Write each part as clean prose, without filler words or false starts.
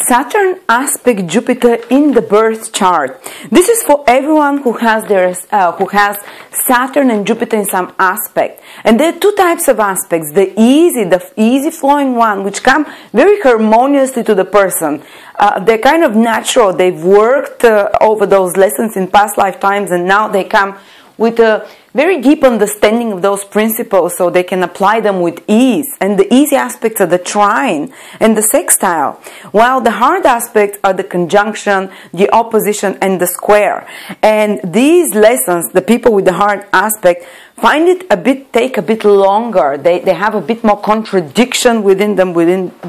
Saturn aspect Jupiter in the birth chart. This is for everyone who has Saturn and Jupiter in some aspect. And there are two types of aspects: the easy flowing one, which come very harmoniously to the person. They're kind of natural. They've worked over those lessons in past lifetimes, and now they come with a very deep understanding of those principles, so they can apply them with ease. And the easy aspects are the trine and the sextile, while the hard aspects are the conjunction, the opposition, and the square. And these lessons, the people with the hard aspect find it take a bit longer. They have a bit more contradiction within them,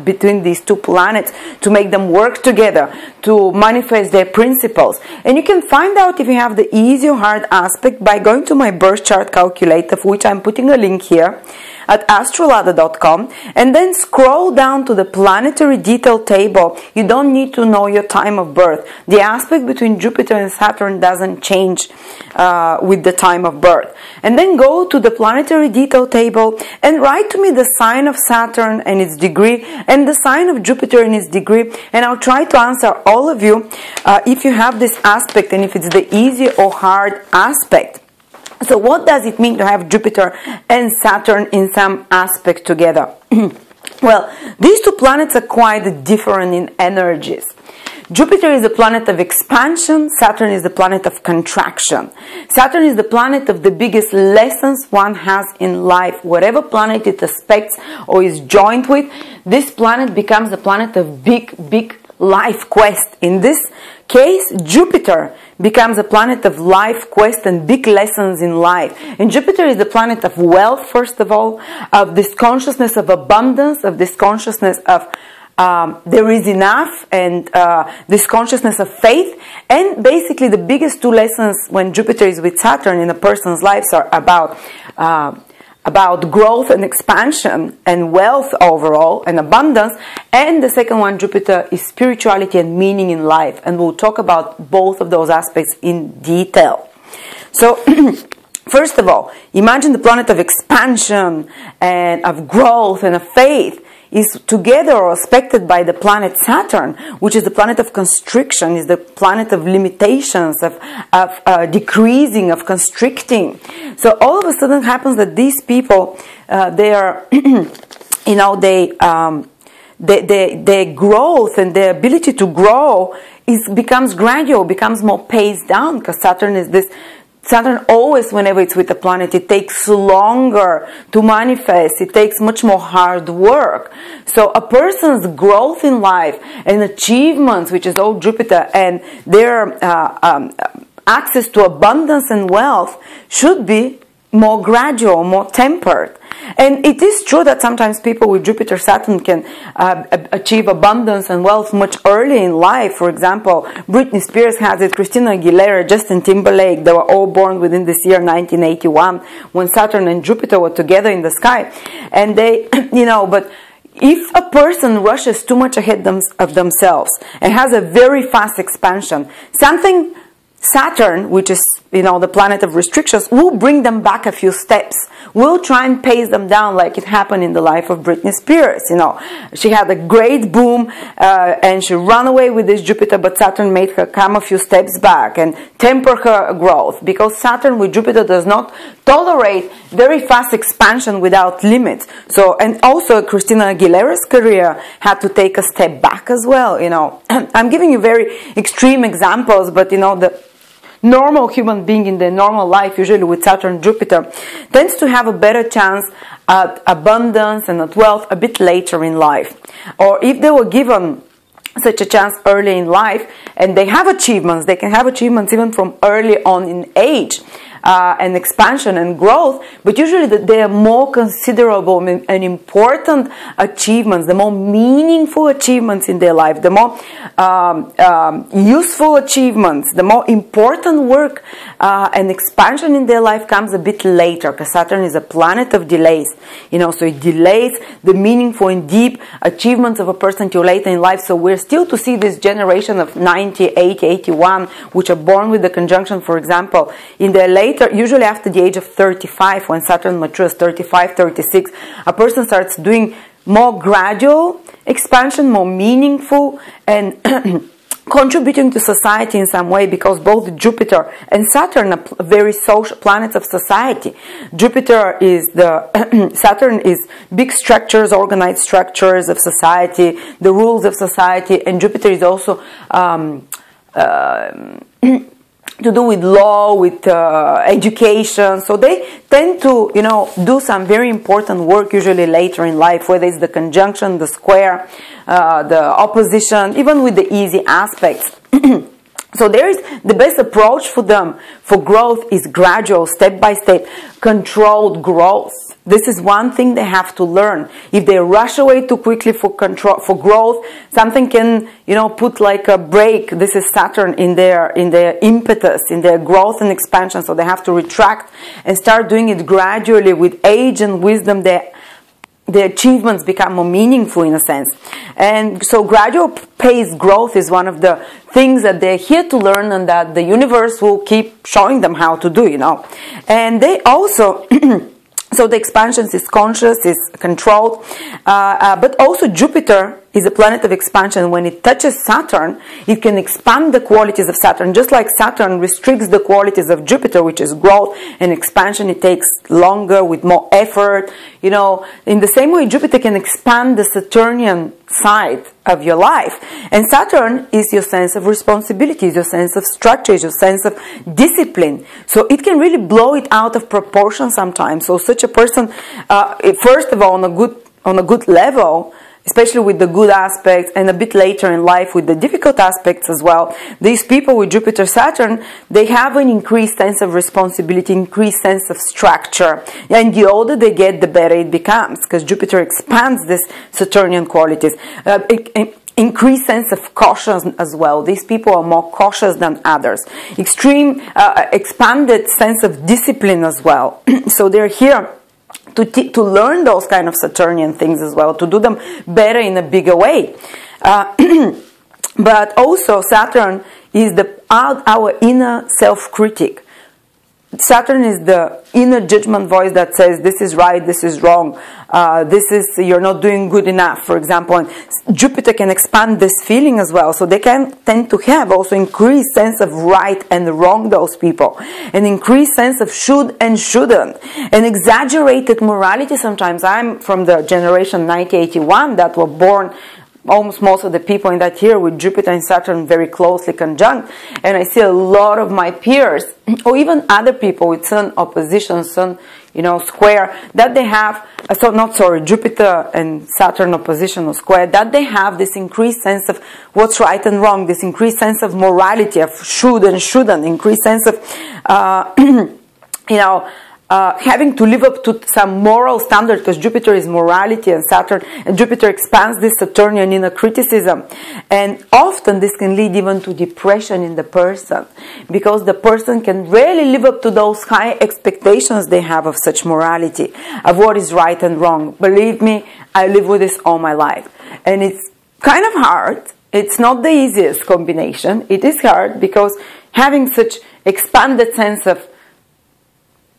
between these two planets, to make them work together, to manifest their principles. And you can find out if you have the easy or hard aspect by going to my birth chart calculator, for which I'm putting a link here, at astrolada.com, and then scroll down to the planetary detail table. You don't need to know your time of birth. The aspect between Jupiter and Saturn doesn't change with the time of birth. And then go to the planetary detail table and write to me the sign of Saturn and its degree, and the sign of Jupiter and its degree, and I'll try to answer all of you if you have this aspect, and if it's the easy or hard aspect. So what does it mean to have Jupiter and Saturn in some aspect together? Well, these two planets are quite different in energies. Jupiter is the planet of expansion, Saturn is the planet of contraction. Saturn is the planet of the biggest lessons one has in life. Whatever planet it aspects or is joined with, this planet becomes a planet of big life quest. In this case, Jupiter becomes a planet of life quest and big lessons in life. And Jupiter is the planet of wealth, first of all, of this consciousness of abundance, of this consciousness of there is enough, and this consciousness of faith. And basically the biggest two lessons when Jupiter is with Saturn in a person's lives are about growth and expansion and wealth overall and abundance. And the second one, Jupiter, is spirituality and meaning in life. And we'll talk about both of those aspects in detail. So first of all, imagine the planet of expansion and of growth and of faith is together or aspected by the planet Saturn, which is the planet of constriction, is the planet of limitations, of decreasing, of constricting. So all of a sudden it happens that these people, they are, you know, their growth and their ability to grow becomes gradual, becomes more paced down, because Saturn is this. Saturn always, whenever it's with the planet, it takes longer to manifest. It takes much more hard work. So a person's growth in life and achievements, which is all Jupiter, and their access to abundance and wealth should be more gradual, more tempered. And it is true that sometimes people with Jupiter Saturn can achieve abundance and wealth much early in life. For example, Britney Spears has it, Christina Aguilera, Justin Timberlake. They were all born within this year 1981, when Saturn and Jupiter were together in the sky. And they, you know, but if a person rushes too much ahead of themselves and has a very fast expansion, Saturn, which is, you know, the planet of restrictions, will bring them back a few steps. Will try and pace them down, like it happened in the life of Britney Spears. You know, she had a great boom and she ran away with this Jupiter, but Saturn made her come a few steps back and temper her growth, because Saturn with Jupiter does not tolerate very fast expansion without limits. So, and also Christina Aguilera's career had to take a step back as well. You know, I'm giving you very extreme examples, but you know, the normal human being in their normal life, usually with Saturn Jupiter, tends to have a better chance at abundance and at wealth a bit later in life. Or if they were given such a chance early in life and they have achievements, they can have achievements even from early on in age. And expansion and growth, but usually they are more considerable and important achievements, the more meaningful achievements in their life, the more useful achievements, the more important work and expansion in their life comes a bit later, because Saturn is a planet of delays, you know, so it delays the meaningful and deep achievements of a person till later in life. So we're still to see this generation of 90, 80, 81, which are born with the conjunction, for example, in their late, usually after the age of 35, when Saturn matures, 35, 36, a person starts doing more gradual expansion, more meaningful, and contributing to society in some way, because both Jupiter and Saturn are very social planets of society. Jupiter is Saturn is big structures, organized structures of society, the rules of society, and Jupiter is also to do with law, with education. So they tend to, do some very important work usually later in life, whether it's the conjunction, the square, the opposition, even with the easy aspects. So there is the best approach for them for growth is gradual, step by step, controlled growth. This is one thing they have to learn. If they rush away too quickly for growth, something can, put like a brake. This is Saturn in their impetus, in their growth and expansion. So they have to retract and start doing it gradually. With age and wisdom, the achievements become more meaningful in a sense. And so gradual paced growth is one of the things that they're here to learn, and that the universe will keep showing them how to do, And they also so the expansion is conscious, is controlled, but also Jupiter is a planet of expansion. When it touches Saturn, it can expand the qualities of Saturn. Just like Saturn restricts the qualities of Jupiter, which is growth and expansion, it takes longer with more effort. In the same way, Jupiter can expand the Saturnian side of your life. And Saturn is your sense of responsibility, is your sense of structure, is your sense of discipline. So it can really blow it out of proportion sometimes. So such a person, first of all, on a good level, especially with the good aspects, and a bit later in life with the difficult aspects as well, these people with Jupiter Saturn, they have an increased sense of responsibility, increased sense of structure. And the older they get, the better it becomes, because Jupiter expands these Saturnian qualities. Increased sense of caution as well. These people are more cautious than others. Extreme, expanded sense of discipline as well. So they're here to learn those kind of Saturnian things as well, to do them better in a bigger way. But also Saturn is our inner self-critic. Saturn is the inner judgment voice that says this is right, this is wrong, you're not doing good enough, for example. And Jupiter can expand this feeling as well, so they can tend to have also increased sense of right and wrong, those people, an increased sense of should and shouldn't, an exaggerated morality sometimes. I'm from the generation 1981 that were born, almost most of the people in that year, with Jupiter and Saturn very closely conjunct, and I see a lot of my peers, or even other people with Sun opposition, Sun, square, that they have, Jupiter and Saturn opposition or square, that they have this increased sense of what's right and wrong, this increased sense of morality, of should and shouldn't, increased sense of, having to live up to some moral standard, because Jupiter is morality and Jupiter expands this Saturnian inner criticism. And often this can lead even to depression in the person, because the person can really live up to those high expectations they have of such morality, of what is right and wrong. Believe me, I live with this all my life. And it's kind of hard. It's not the easiest combination. It is hard because having such expanded sense of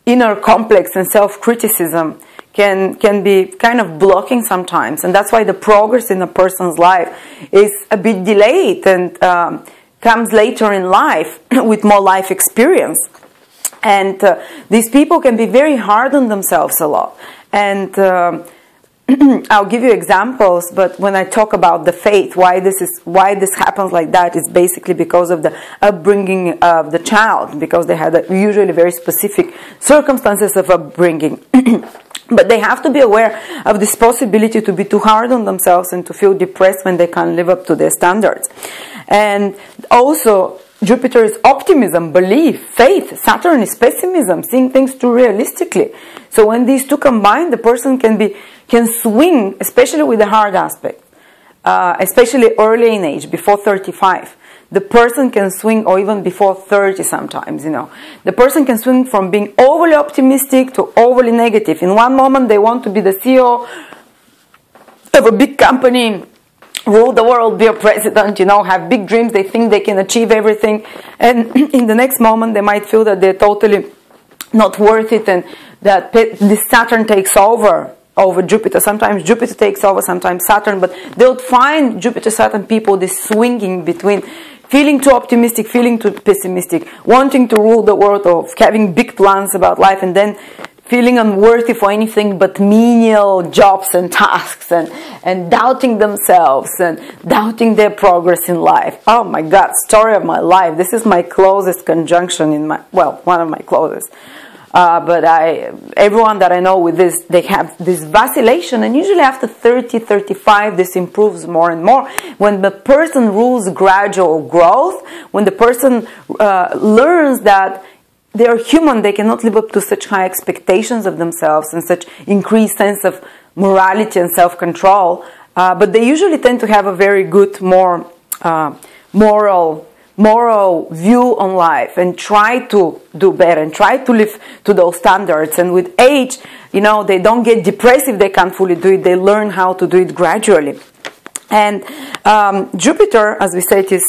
inner complex and self-criticism can be kind of blocking sometimes, and that's why the progress in a person's life is a bit delayed and comes later in life with more life experience. And these people can be very hard on themselves a lot. And I'll give you examples, but when I talk about the faith, why this happens like that is basically because of the upbringing of the child, because they had usually very specific circumstances of upbringing. But they have to be aware of this possibility to be too hard on themselves and to feel depressed when they can't live up to their standards. And also, Jupiter is optimism, belief, faith. Saturn is pessimism, seeing things too realistically. So when these two combine, the person can swing, especially with the hard aspect, especially early in age, before 35. The person can swing, or even before 30 sometimes, The person can swing from being overly optimistic to overly negative. In one moment, they want to be the CEO of a big company, rule the world, be a president, have big dreams, they think they can achieve everything. And in the next moment, they might feel that they're totally not worth it, and that this Saturn takes over over Jupiter. Sometimes Jupiter takes over, sometimes Saturn, but they'll find Jupiter-Saturn people this swinging between feeling too optimistic, feeling too pessimistic, wanting to rule the world, of having big plans about life, and then feeling unworthy for anything but menial jobs and tasks, and doubting themselves and doubting their progress in life. Oh my God, story of my life. This is my closest conjunction in my, well, one of my closest. But everyone that I know with this, they have this vacillation, and usually after 30, 35, this improves more and more. When the person rules gradual growth, when the person learns that they are human, they cannot live up to such high expectations of themselves and such increased sense of morality and self-control, but they usually tend to have a very good, more moral view on life, and try to do better and try to live to those standards. And with age, you know, they don't get depressed if they can't fully do it. They learn how to do it gradually. And Jupiter, as we said, is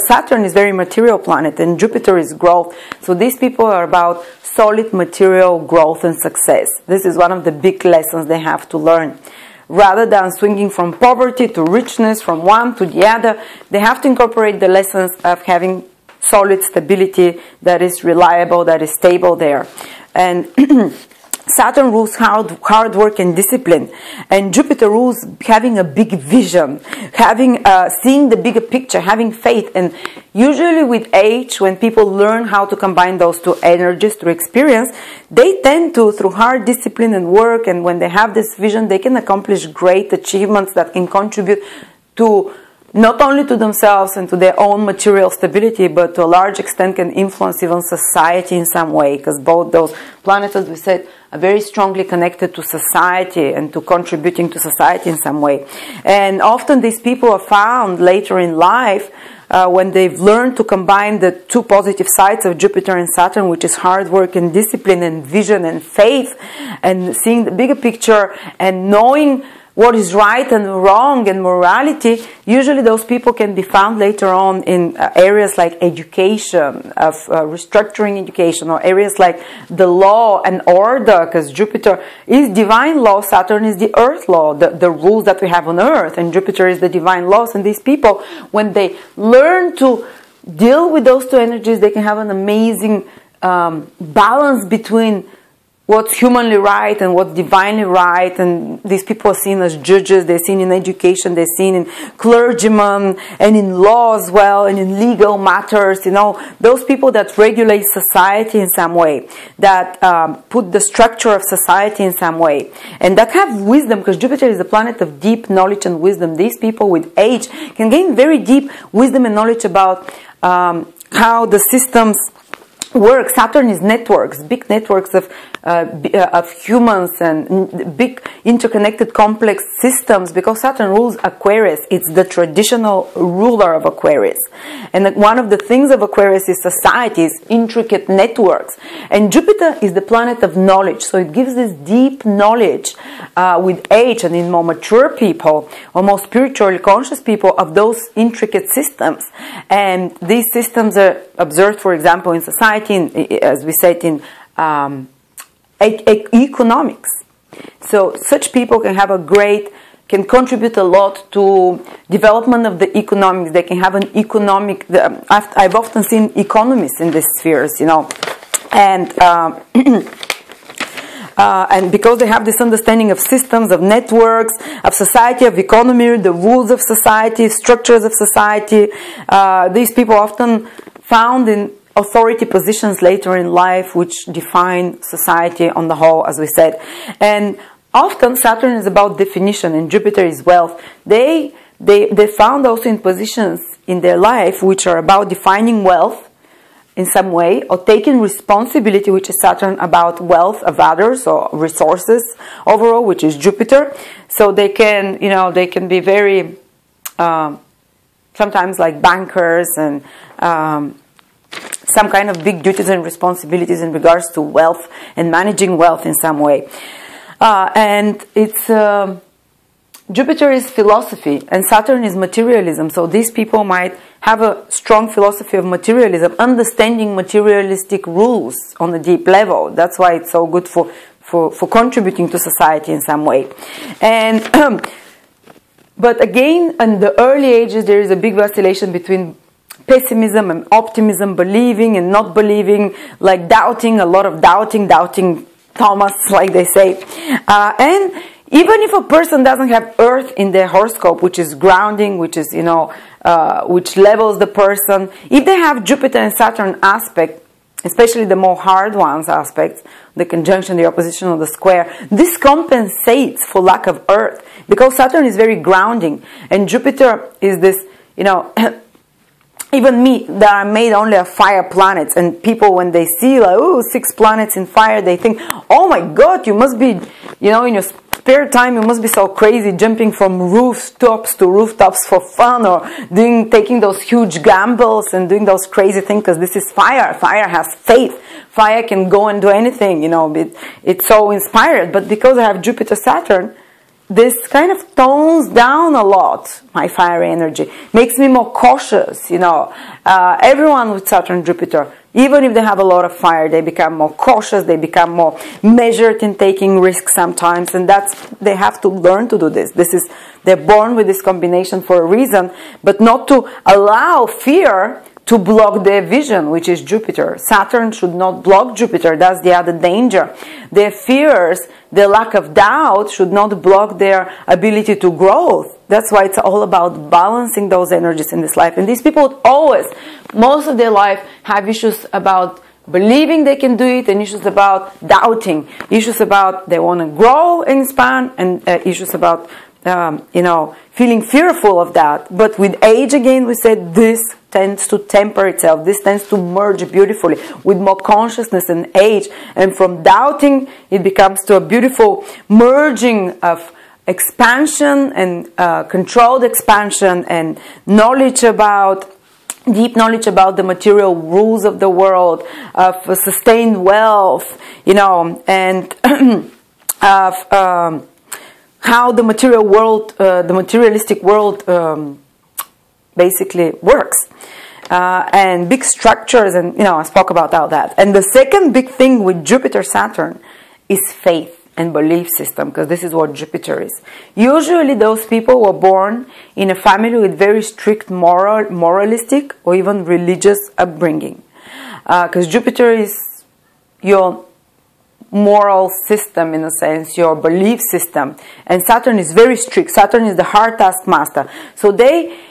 Saturn is very material planet, and Jupiter is growth. So these people are about solid material growth and success. This is one of the big lessons they have to learn. Rather than swinging from poverty to richness, from one to the other, they have to incorporate the lessons of having solid stability that is reliable, that is stable there. And Saturn rules hard work and discipline, and Jupiter rules having a big vision, having seeing the bigger picture, having faith. And usually with age, when people learn how to combine those two energies through experience, they tend to, through hard discipline and work, and when they have this vision, they can accomplish great achievements that can contribute to not only to themselves and to their own material stability, but to a large extent can influence even society in some way, because both those planets, as we said, are very strongly connected to society and to contributing to society in some way. And often these people are found later in life when they've learned to combine the two positive sides of Jupiter and Saturn, which is hard work and discipline and vision and faith, and seeing the bigger picture and knowing what is right and wrong and morality. Usually those people can be found later on in areas like education, of restructuring education, or areas like the law and order, because Jupiter is divine law, Saturn is the earth law, the rules that we have on earth, and Jupiter is the divine laws. And these people, when they learn to deal with those two energies, they can have an amazing balance between what's humanly right and what's divinely right. And these people are seen as judges, they're seen in education, they're seen in clergymen and in law as well, and in legal matters, you know, those people that regulate society in some way, that put the structure of society in some way, and that have wisdom, because Jupiter is a planet of deep knowledge and wisdom. These people with age can gain very deep wisdom and knowledge about how the systems work. Saturn is networks, big networks of humans and big interconnected complex systems, because Saturn rules Aquarius. It's the traditional ruler of Aquarius. And one of the things of Aquarius is societies, intricate networks. And Jupiter is the planet of knowledge. So it gives this deep knowledge with age, and in more mature people, or more spiritually conscious people, of those intricate systems. And these systems are observed, for example, in society, as we said, in economics. So such people can have can contribute a lot to development of the economics. They can have an economic, I've often seen economists in these spheres, you know, and and because they have this understanding of systems, of networks, of society, of economy, the rules of society, structures of society, these people are often found in authority positions later in life, which define society on the whole, as we said. And often Saturn is about definition and Jupiter is wealth. They found also in positions in their life which are about defining wealth in some way, or taking responsibility, which is Saturn, about wealth of others or resources overall, which is Jupiter. So they can, you know, they can be very sometimes like bankers and some kind of big duties and responsibilities in regards to wealth and managing wealth in some way. And it's Jupiter is philosophy and Saturn is materialism. So these people might have a strong philosophy of materialism, understanding materialistic rules on a deep level. That's why it's so good for for contributing to society in some way. And but again, in the early ages, there is a big vacillation between pessimism and optimism, believing and not believing, like doubting, a lot of doubting Thomas, like they say. And even if a person doesn't have Earth in their horoscope, which is grounding, which is, you know, which levels the person, if they have Jupiter and Saturn aspect, especially the more hard ones aspects, the conjunction, the opposition, or the square, this compensates for lack of Earth, because Saturn is very grounding, and Jupiter is this, you know, even me, that are made only of fire planets, and people, when they see like, oh, 6 planets in fire, they think, oh my God, you must be, you know, in your spare time, you must be so crazy, jumping from rooftops to rooftops for fun, or taking those huge gambles and doing those crazy things, because this is fire. Fire has faith. Fire can go and do anything, you know, it's so inspired. But because I have Jupiter, Saturn, this kind of tones down a lot my fiery energy, makes me more cautious, you know. Everyone with Saturn, Jupiter, even if they have a lot of fire, they become more cautious, they become more measured in taking risks sometimes, and they have to learn to do this. They're born with this combination for a reason, but not to allow fear to block their vision, which is Jupiter. Saturn should not block Jupiter. That's the other danger. Their fears, their lack of doubt should not block their ability to grow. That's why it's all about balancing those energies in this life. And these people always, most of their life, have issues about believing they can do it, and issues about doubting, issues about they want to grow and expand, and issues about you know, feeling fearful of that. But with age, again, we said this tends to temper itself. This tends to merge beautifully with more consciousness and age. And from doubting, it becomes to a beautiful merging of expansion and controlled expansion and knowledge about, deep knowledge about the material rules of the world, of sustained wealth, you know, and of how the material world, the materialistic world basically works. And big structures, and, you know, I spoke about all that. And the second big thing with Jupiter, Saturn is faith and belief system, because this is what Jupiter is. Usually those people were born in a family with very strict moralistic or even religious upbringing. Because Jupiter is your moral system, in a sense, your belief system, and Saturn is very strict. Saturn is the hard taskmaster. So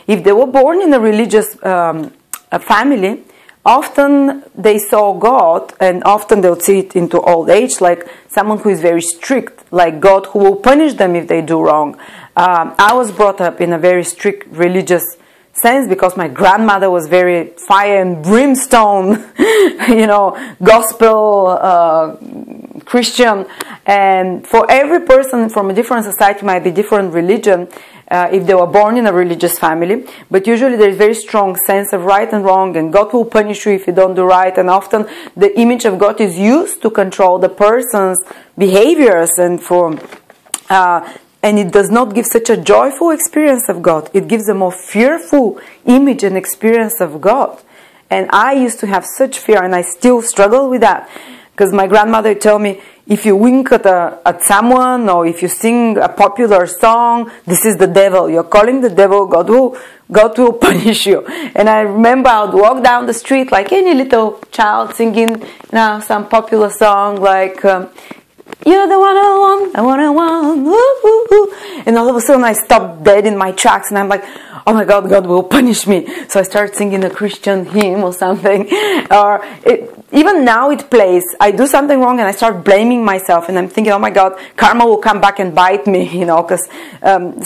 if they were born in a religious family, often they saw God, and often they'll see it into old age, like someone who is very strict, like God who will punish them if they do wrong. I was brought up in a very strict religious sense, because my grandmother was very fire and brimstone, you know, gospel Christian. And for every person from a different society, might be different religion, if they were born in a religious family. But usually there is very strong sense of right and wrong, and God will punish you if you don't do right. And often the image of God is used to control the person's behaviors, and for and it does not give such a joyful experience of God. It gives a more fearful image and experience of God. And I used to have such fear, and I still struggle with that. Because my grandmother told me, if you wink at someone, or if you sing a popular song, this is the devil. You're calling the devil. God will punish you. And I remember I would walk down the street like any little child, singing, you know, some popular song like, you're the one I want, the one I want, woo, woo, woo. And all of a sudden I stopped dead in my tracks, and I'm like, oh my God, God will punish me. So I start singing a Christian hymn or something. Or even now it plays. I do something wrong and I start blaming myself, and I'm thinking, oh my God, karma will come back and bite me, you know, because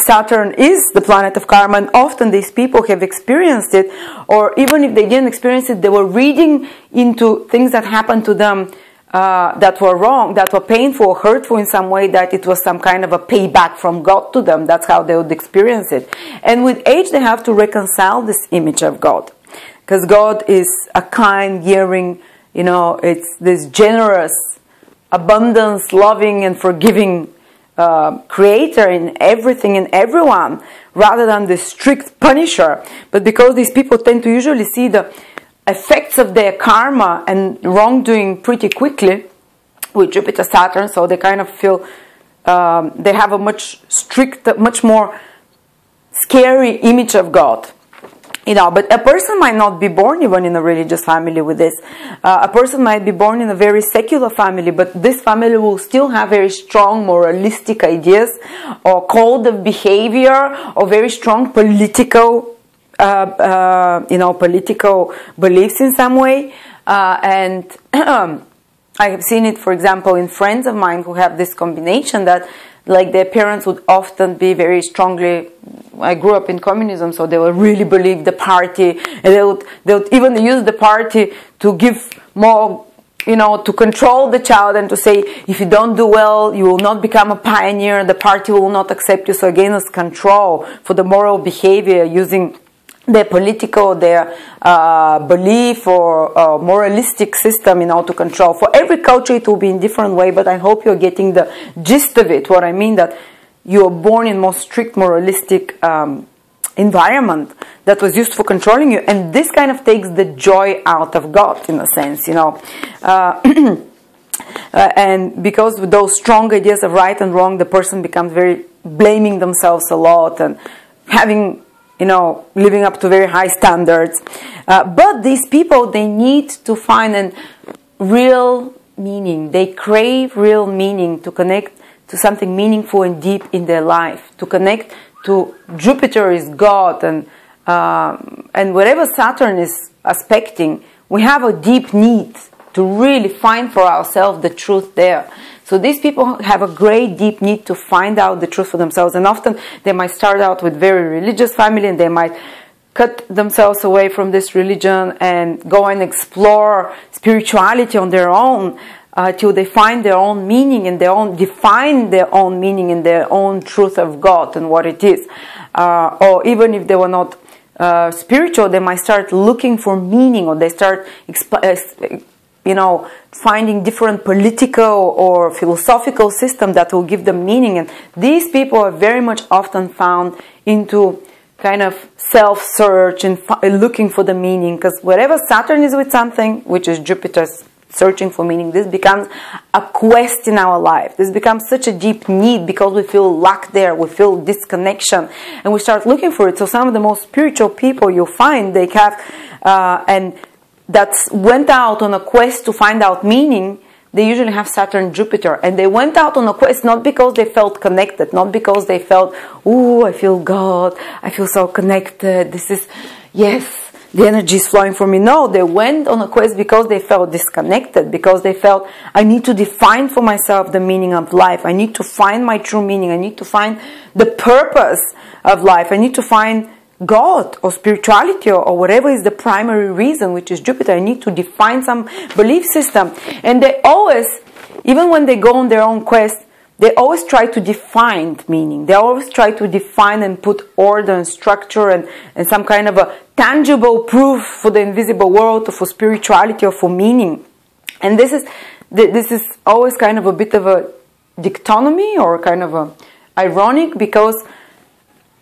Saturn is the planet of karma, and often these people have experienced it, or even if they didn't experience it, they were reading into things that happened to them that were wrong, that were painful, hurtful in some way, that it was some kind of a payback from God to them. That's how they would experience it. And with age, they have to reconcile this image of God. Because God is a kind, caring, you know, it's this generous, abundance, loving and forgiving creator in everything and everyone, rather than the strict punisher. But because these people tend to usually see the effects of their karma and wrongdoing pretty quickly, with Jupiter, Saturn, so they kind of feel they have a much stricter, much more scary image of God. You know, but a person might not be born even in a religious family with this. A person might be born in a very secular family, but this family will still have very strong moralistic ideas or code of behavior or very strong political, you know, political beliefs in some way. And I have seen it, for example, in friends of mine who have this combination that, like, their parents would often be very strongly, I grew up in communism, so they would really believe the party, and they would even use the party to give more, you know, to control the child and to say, if you don't do well, you will not become a pioneer, the party will not accept you. So again, it's control for the moral behavior using their political, their belief or moralistic system, you know, to control. For every culture it will be in different way, but I hope you're getting the gist of it. What I mean, that you are born in more strict moralistic environment that was used for controlling you, and this kind of takes the joy out of God, in a sense, you know. And because with those strong ideas of right and wrong, the person becomes very blaming themselves a lot and having, you know, living up to very high standards. But these people, they need to find a real meaning. They crave real meaning, to connect to something meaningful and deep in their life, to connect to Jupiter is God, and whatever Saturn is aspecting, we have a deep need to really find for ourselves the truth there. So these people have a great deep need to find out the truth for themselves, and often they might start out with very religious family, and they might cut themselves away from this religion and go and explore spirituality on their own till they find their own meaning and define their own meaning and their own truth of God and what it is. Or even if they were not spiritual, they might start looking for meaning, or they start you know, finding different political or philosophical system that will give them meaning. And these people are very much often found into kind of self-search and looking for the meaning, because wherever Saturn is with something, which is Jupiter's searching for meaning, this becomes a quest in our life. This becomes such a deep need because we feel lack there, we feel disconnection, and we start looking for it. So some of the most spiritual people you'll find, they have, and that went out on a quest to find out meaning, they usually have Saturn, Jupiter, and they went out on a quest not because they felt connected, not because they felt, oh, I feel God, I feel so connected, this is, yes, the energy is flowing for me. No, they went on a quest because they felt disconnected, because they felt, I need to define for myself the meaning of life, I need to find my true meaning, I need to find the purpose of life, I need to find God or spirituality or whatever is the primary reason, which is Jupiter. I need to define some belief system. And they always, even when they go on their own quest, they always try to define meaning. They always try to define and put order and structure and some kind of a tangible proof for the invisible world or for spirituality or for meaning. And this is always kind of a bit of a dichotomy or kind of a ironic, because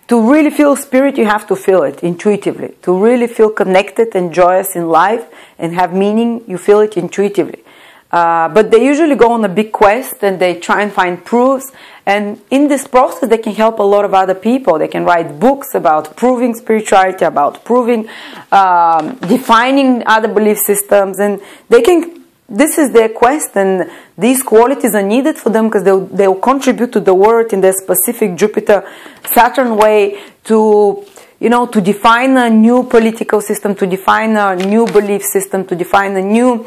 to really feel spirit, you have to feel it intuitively. To really feel connected and joyous in life and have meaning, you feel it intuitively. But they usually go on a big quest and they try and find proofs. And in this process, they can help a lot of other people. They can write books about proving spirituality, about proving, defining other belief systems. And they can, this is their quest, and these qualities are needed for them because they'll contribute to the world in their specific Jupiter-Saturn way to, you know, to define a new political system, to define a new belief system, to define a new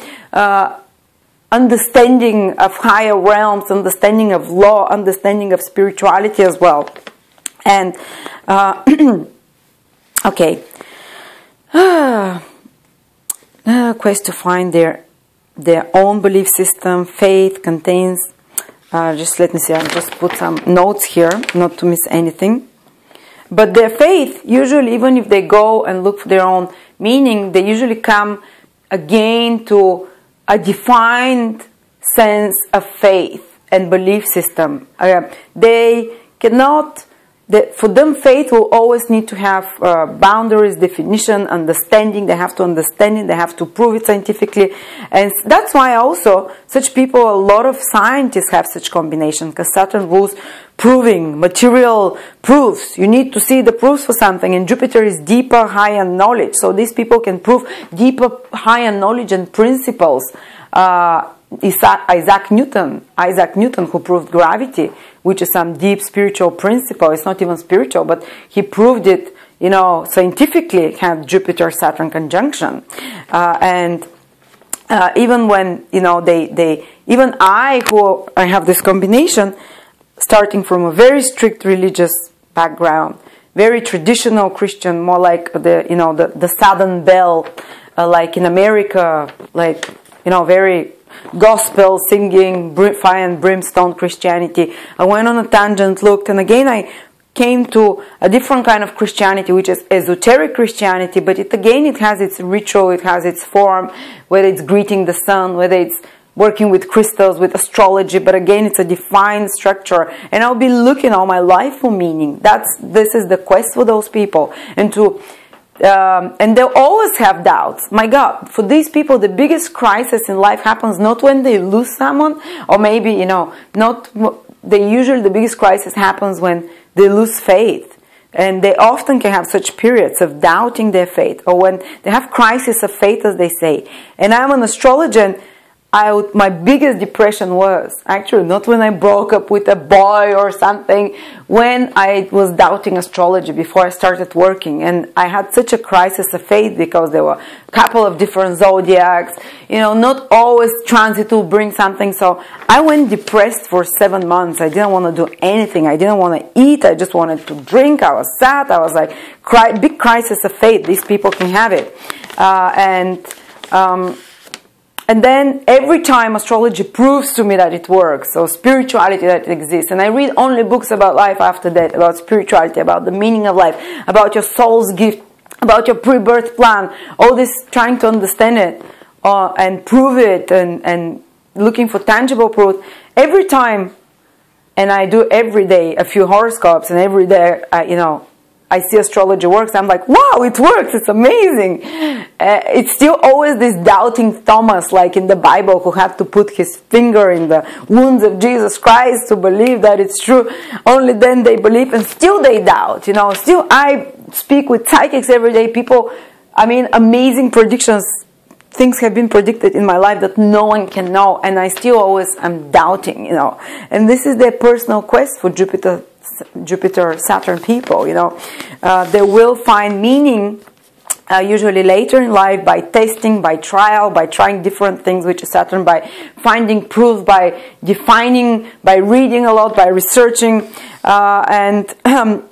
understanding of higher realms, understanding of law, understanding of spirituality as well. And okay, quest to find their own belief system. Faith contains, just let me see, I'll just put some notes here, not to miss anything. But their faith, usually, even if they go and look for their own meaning, they usually come again to a defined sense of faith and belief system. They cannot for them, faith will always need to have boundaries, definition, understanding. They have to understand it. They have to prove it scientifically. And that's why also such people, a lot of scientists have such combination, because Saturn rules proving, material proofs. You need to see the proofs for something. And Jupiter is deeper, higher knowledge. So these people can prove deeper, higher knowledge and principles. Isaac Newton, who proved gravity, which is some deep spiritual principle. It's not even spiritual, but he proved it, you know, scientifically. Had Jupiter-Saturn conjunction, and even when, you know, even I have this combination, starting from a very strict religious background, very traditional Christian, more like the Southern Belle, like in America, like, you know, very gospel singing, fire and brimstone Christianity. I went on a tangent, looked, and again I came to a different kind of Christianity, which is esoteric Christianity, but it has its ritual, it has its form, whether it's greeting the sun, whether it's working with crystals, with astrology, but again it's a defined structure, and I'll be looking all my life for meaning. This is the quest for those people, and they'll always have doubts. My God, for these people, the biggest crisis in life happens not when they lose someone, or maybe, you know, usually the biggest crisis happens when they lose faith. And they often can have such periods of doubting their faith, or when they have crisis of faith, as they say. And I'm an astrologer, and my biggest depression was actually not when I broke up with a boy or something, when I was doubting astrology before I started working. And I had such a crisis of faith because there were a couple of different zodiacs, you know, not always transit will bring something. So I went depressed for 7 months. I didn't want to do anything. I didn't want to eat. I just wanted to drink. I was sad. I was like, big crisis of faith. These people can have it. And then every time astrology proves to me that it works, so spirituality that it exists, and I read only books about life after that, about spirituality, about the meaning of life, about your soul's gift, about your pre-birth plan, all this, trying to understand it and prove it, and looking for tangible proof. Every time, and I do every day a few horoscopes, and every day, you know, I see astrology works, I'm like, wow, it works, it's amazing. It's still always this doubting Thomas, like in the Bible, who had to put his finger in the wounds of Jesus Christ to believe that it's true. Only then they believe, and still they doubt, you know. Still, I speak with psychics every day, people, I mean, amazing predictions. Things have been predicted in my life that no one can know, and I still always am doubting, you know. And this is their personal quest for Jupiter-Saturn people, you know. They will find meaning usually later in life by testing, by trial, by trying different things, which is Saturn, by finding proof, by defining, by reading a lot, by researching. And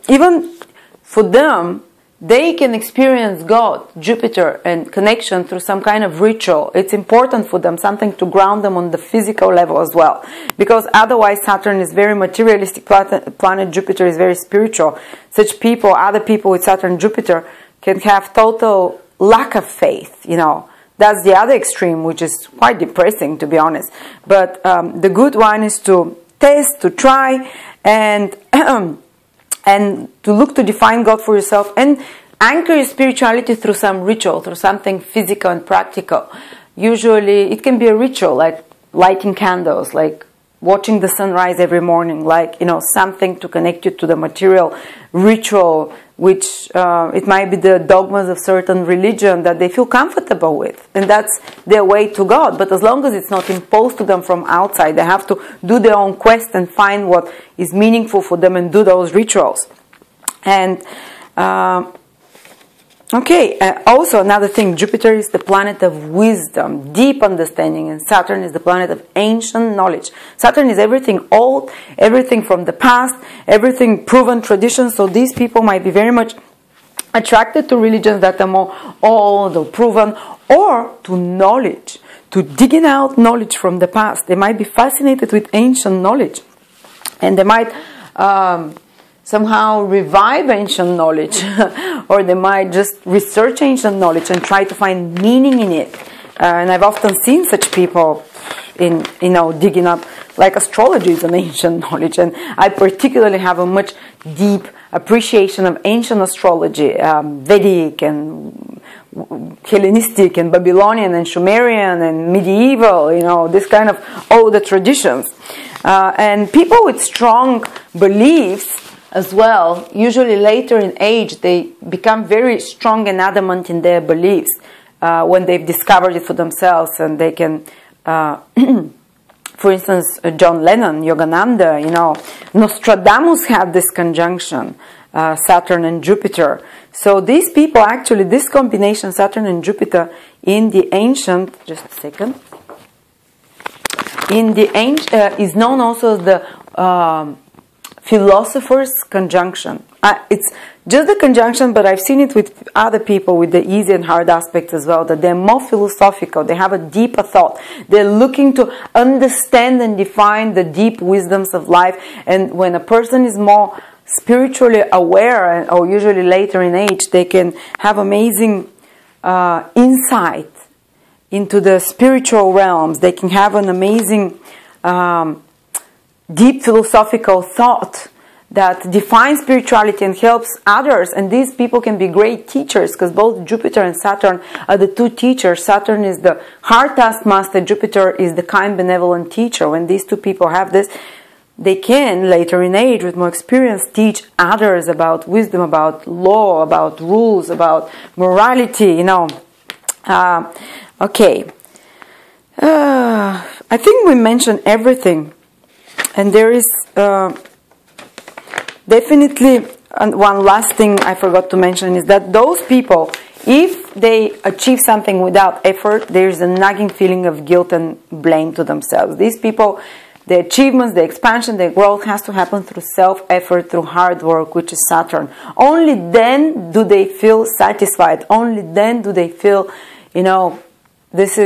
even for them, they can experience God, Jupiter, and connection through some kind of ritual. It's important for them, something to ground them on the physical level as well. Because otherwise Saturn is very materialistic planet, Jupiter is very spiritual. Such people, other people with Saturn, Jupiter, can have total lack of faith, you know. That's the other extreme, which is quite depressing, to be honest. But the good one is to test, to try, and and to look to define God for yourself and anchor your spirituality through some ritual, through something physical and practical. Usually it can be a ritual, like lighting candles, like watching the sunrise every morning, like, you know, something to connect you to the material ritual, which it might be the dogmas of certain religion that they feel comfortable with, and that's their way to God. But as long as it's not imposed to them from outside, they have to do their own quest and find what is meaningful for them and do those rituals. And also another thing, Jupiter is the planet of wisdom, deep understanding, and Saturn is the planet of ancient knowledge. Saturn is everything old, everything from the past, everything proven tradition. So these people might be very much attracted to religions that are more old or proven, or to knowledge, to digging out knowledge from the past. They might be fascinated with ancient knowledge, and they might somehow revive ancient knowledge, or they might just research ancient knowledge and try to find meaning in it. And I've often seen such people in, you know, digging up, like astrology is an ancient knowledge, and I particularly have a much deep appreciation of ancient astrology, Vedic and Hellenistic and Babylonian and Sumerian and medieval, you know, this kind of all the traditions. And people with strong beliefs as well, usually later in age, they become very strong and adamant in their beliefs when they've discovered it for themselves, and they can, for instance, John Lennon, Yogananda, you know, Nostradamus had this conjunction, Saturn and Jupiter. So these people actually, this combination, Saturn and Jupiter, in the ancient, just a second, in the ancient, is known also as the philosopher's conjunction. It's just the conjunction, but I've seen it with other people with the easy and hard aspects as well, that they're more philosophical, they have a deeper thought, they're looking to understand and define the deep wisdoms of life. And when a person is more spiritually aware, or usually later in age, they can have amazing insight into the spiritual realms. They can have an amazing deep philosophical thought that defines spirituality and helps others. And these people can be great teachers, because both Jupiter and Saturn are the two teachers. Saturn is the hard taskmaster, Jupiter is the kind, benevolent teacher. When these two people have this, they can, later in age, with more experience, teach others about wisdom, about law, about rules, about morality, you know. Okay. I think we mentioned everything. And there is definitely one last thing I forgot to mention, is that those people, if they achieve something without effort, there's a nagging feeling of guilt and blame to themselves. These people, the achievements, the expansion, the growth has to happen through self-effort, through hard work, which is Saturn. Only then do they feel satisfied. Only then do they feel, you know, this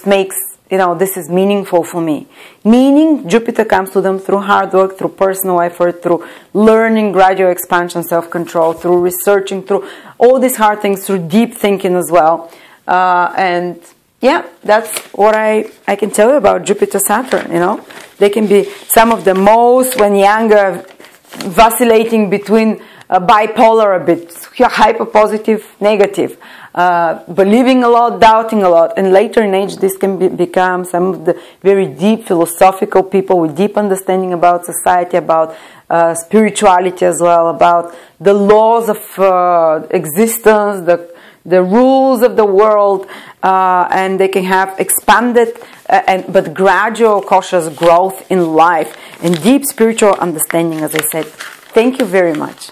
makes, you know, this is meaningful for me. Meaning, Jupiter comes to them through hard work, through personal effort, through learning, gradual expansion, self-control, through researching, through all these hard things, through deep thinking as well. And yeah, that's what I can tell you about Jupiter, Saturn, you know. They can be some of the most, when younger, vacillating between bipolar a bit, hyper positive, negative, believing a lot, doubting a lot. And later in age, this can become some of the very deep philosophical people with deep understanding about society, about spirituality as well, about the laws of existence, the rules of the world, and they can have expanded but gradual, cautious growth in life and deep spiritual understanding, as I said. Thank you very much.